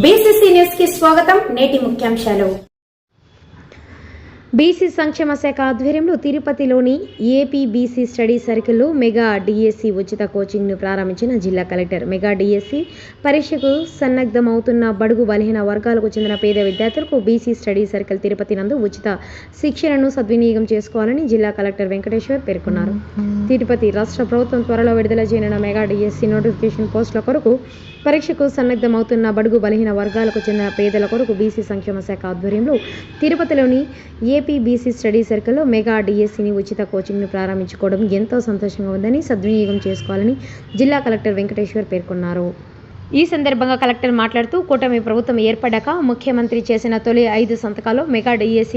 BCC news కి స్వాగతం. నేటి ముఖ్యాంశాలు. బీసీ సంక్షేమ శాఖ ఆధ్వర్యంలో తిరుపతిలోని ఏపీ బీసీ స్టడీ సర్కిల్లో మెగా డిఎస్సి ఉచిత కోచింగ్ను ప్రారంభించిన జిల్లా కలెక్టర్. మెగా డిఎస్సి పరీక్షకు సన్నద్ధమవుతున్న బడుగు బలహీన వర్గాలకు చెందిన పేద విద్యార్థులకు బీసీ స్టడీ సర్కిల్ తిరుపతి నందు ఉచిత శిక్షణను సద్వినియోగం చేసుకోవాలని జిల్లా కలెక్టర్ వెంకటేశ్వర్ పేర్కొన్నారు. తిరుపతి రాష్ట్ర ప్రభుత్వం త్వరలో విడుదల చేయనున్న మెగా డిఎస్సి నోటిఫికేషన్ పోస్టుల కొరకు పరీక్షకు సన్నద్ధమవుతున్న బడుగు బలహీన వర్గాలకు చెందిన పేదల కొరకు బీసీ సంక్షేమ శాఖ ఆధ్వర్యంలో తిరుపతిలోని ఏపీ బీసీ స్టడీ సర్కిల్లో మెగా డిఎస్సిని ఉచిత కోచింగ్ను ప్రారంభించుకోవడం ఎంతో సంతోషంగా ఉందని, సద్వినియోగం చేసుకోవాలని జిల్లా కలెక్టర్ వెంకటేశ్వర్ పేర్కొన్నారు. ఈ సందర్భంగా కలెక్టర్ మాట్లాడుతూ, కూటమి ప్రభుత్వం ఏర్పడ్డాక ముఖ్యమంత్రి చేసిన తొలి 5 సంతకాల్లో మెగా డిఎస్సి